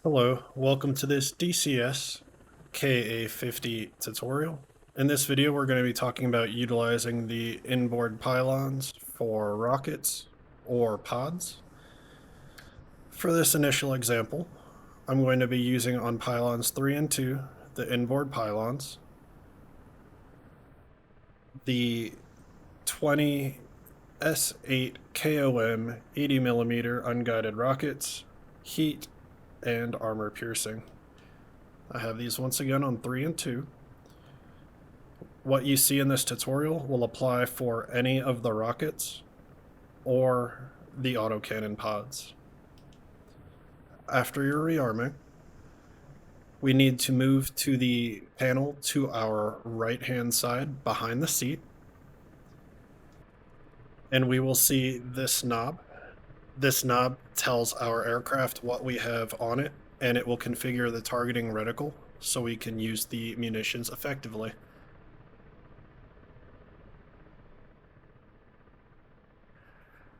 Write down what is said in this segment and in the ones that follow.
Hello, welcome to this DCS Ka-50 tutorial. In this video we're going to be talking about utilizing the inboard pylons for rockets or pods. For this initial example, I'm going to be using on pylons 3 and 2 the inboard pylons, the 20 S8 KOM 80mm unguided rockets, heat, and armor piercing. I have these once again on 3 and 2. What you see in this tutorial will apply for any of the rockets or the autocannon pods. After your rearming, we need to move to the panel to our right hand side behind the seat, and we will see this knob. This knob tells our aircraft what we have on it, and it will configure the targeting reticle so we can use the munitions effectively.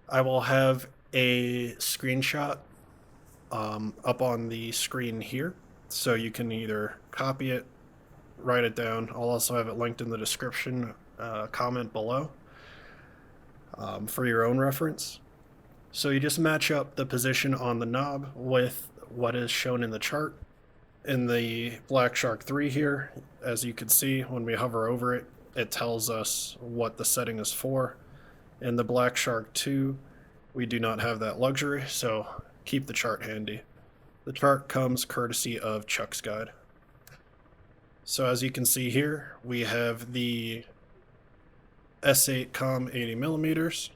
I will have a screenshot up on the screen here, so you can either copy it, write it down. I'll also have it linked in the description comment below for your own reference. So you just match up the position on the knob with what is shown in the chart. In the Black Shark 3 here, as you can see, when we hover over it, it tells us what the setting is for. In the Black Shark 2, we do not have that luxury, so keep the chart handy. The chart comes courtesy of Chuck's Guide. So as you can see here, we have the S8 COM 80mm.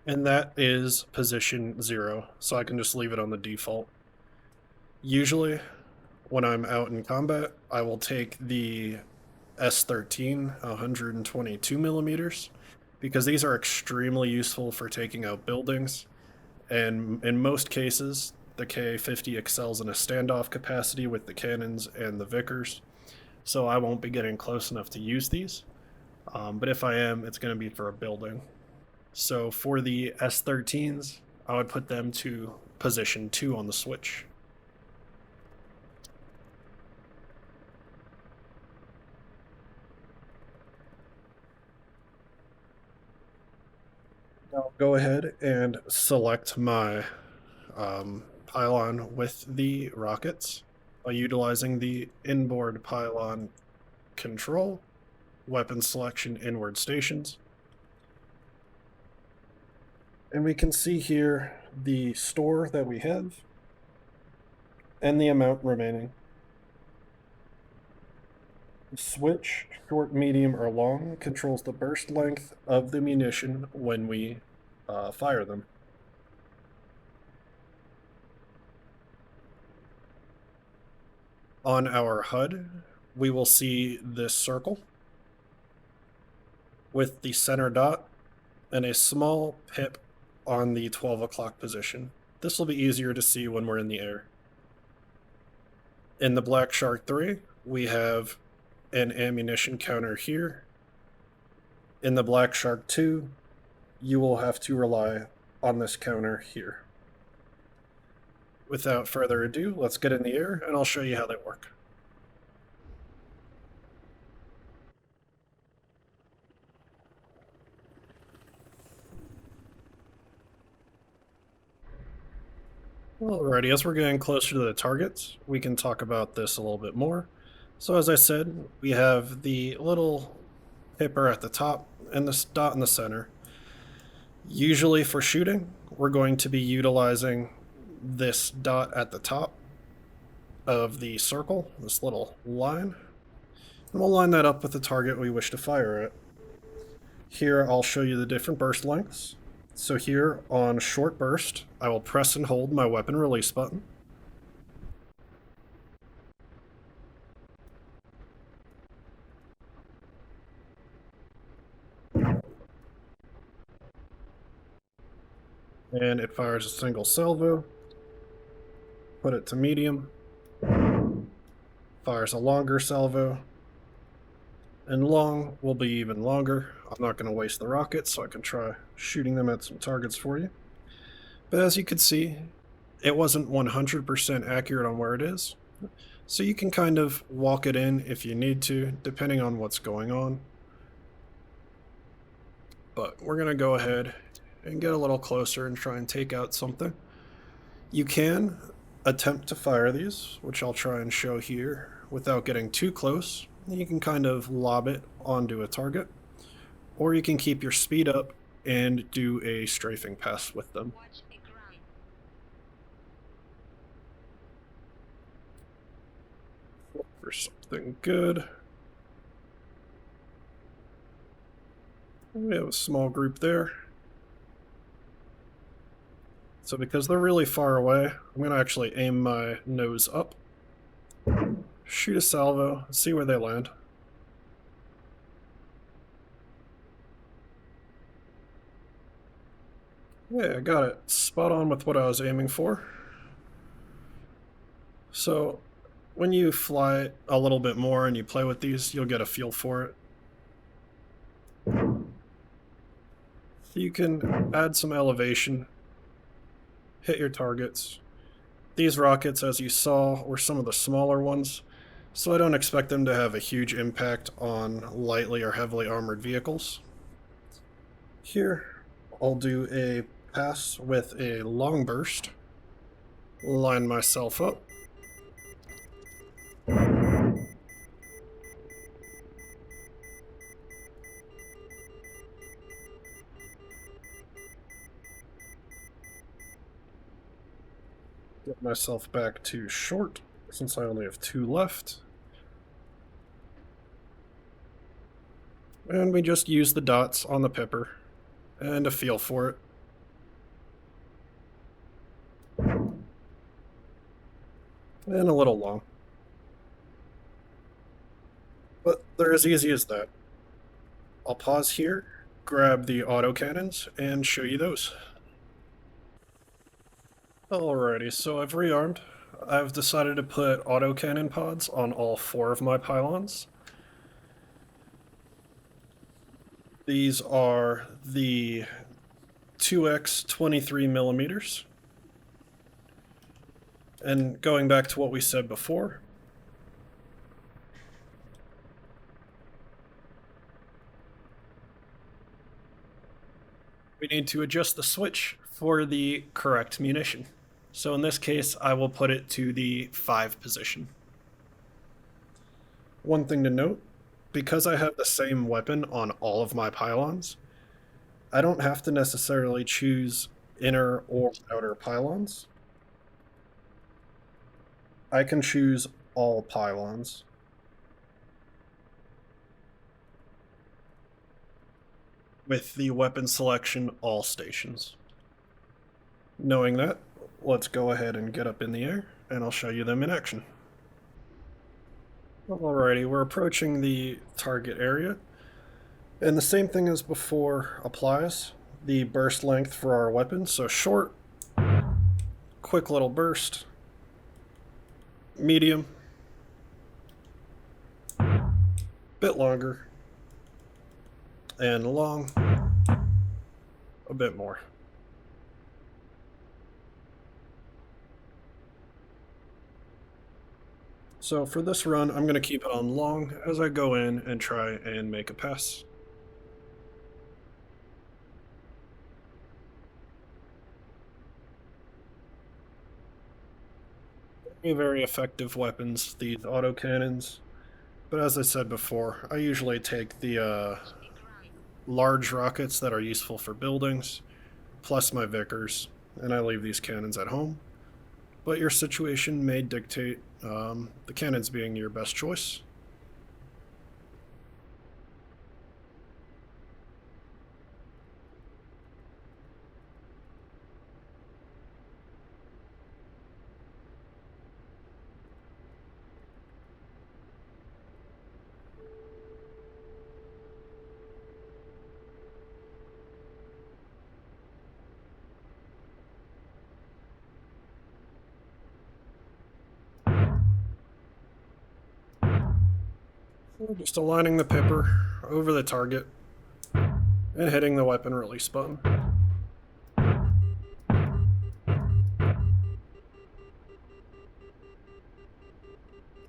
And that is position 0, so I can just leave it on the default. Usually, when I'm out in combat, I will take the S13 122mm, because these are extremely useful for taking out buildings, and in most cases, the Ka-50 excels in a standoff capacity with the cannons and the Vickers, so I won't be getting close enough to use these, but if I am, it's going to be for a building. So for the S13s, I would put them to position 2 on the switch. I'll go ahead and select my pylon with the rockets by utilizing the inboard pylon control, weapon selection, inward stations. And we can see here the store that we have and the amount remaining. The switch, short, medium, or long, controls the burst length of the munition when we fire them. On our HUD, we will see this circle with the center dot and a small pip on the 12 o'clock position. This will be easier to see when we're in the air. In the Black Shark 3, we have an ammunition counter here. In the Black Shark 2, you will have to rely on this counter here. Without further ado, let's get in the air and I'll show you how they work. Alrighty, as we're getting closer to the targets, we can talk about this a little bit more. So as I said, we have the little pipper at the top and this dot in the center. Usually for shooting, we're going to be utilizing this dot at the top of the circle, this little line, and we'll line that up with the target we wish to fire at. Here I'll show you the different burst lengths. So here on short burst, I will press and hold my weapon release button. And it fires a single salvo. Put it to medium. fires a longer salvo, and long will be even longer. I'm not going to waste the rockets, so I can try shooting them at some targets for you. But as you can see, it wasn't 100% accurate on where it is. So you can kind of walk it in if you need to, depending on what's going on. But we're going to go ahead and get a little closer and try and take out something. You can attempt to fire these, which I'll try and show here without getting too close. You can kind of lob it onto a target, or you can keep your speed up and do a strafing pass with them. Look for something good. We have a small group there. So because they're really far away, I'm going to actually aim my nose up, shoot a salvo, see where they land. Yeah, I got it spot on with what I was aiming for. So when you fly a little bit more and you play with these, you'll get a feel for it. You can add some elevation, hit your targets. These rockets, as you saw, were some of the smaller ones, so I don't expect them to have a huge impact on lightly or heavily armored vehicles. Here, I'll do a pass with a long burst, line myself up. Get myself back to short, since I only have 2 left. And we just use the dots on the pipper and a feel for it. And a little long. But they're as easy as that. I'll pause here, grab the autocannons, and show you those. Alrighty, so I've rearmed. I've decided to put autocannon pods on all 4 of my pylons. These are the 2x 23 millimeters. And going back to what we said before, we need to adjust the switch for the correct munition. So in this case, I will put it to the 5 position. One thing to note, because I have the same weapon on all of my pylons, I don't have to necessarily choose inner or outer pylons. I can choose all pylons. With the weapon selection, all stations. Knowing that, let's go ahead and get up in the air, and I'll show you them in action. Alrighty, we're approaching the target area, and the same thing as before applies. The burst length for our weapon, so short, quick little burst, medium, bit longer, and long, a bit more. So for this run, I'm going to keep it on long as I go in and try and make a pass. Very effective weapons, these autocannons. But as I said before, I usually take the large rockets that are useful for buildings, plus my Vickers, and I leave these cannons at home. But your situation may dictate the cannons being your best choice. Just aligning the pipper over the target and hitting the weapon release button.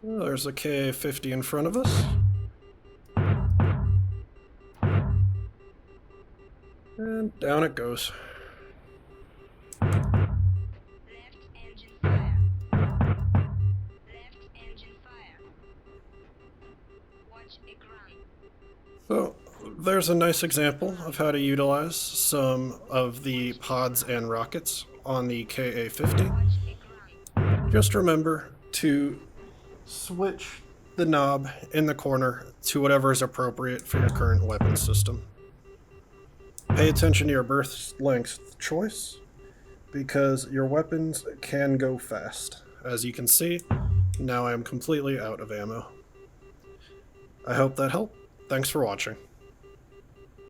Well, there's a Ka-50 in front of us. And down it goes. Left engine fire. Left engine fire. Watch a ground. So there's a nice example of how to utilize some of the pods and rockets on the Ka-50. Watch a ground. Just remember to switch the knob in the corner to whatever is appropriate for your current weapon system. Pay attention to your burst length choice, because your weapons can go fast. As you can see, now I am completely out of ammo. I hope that helped. Thanks for watching.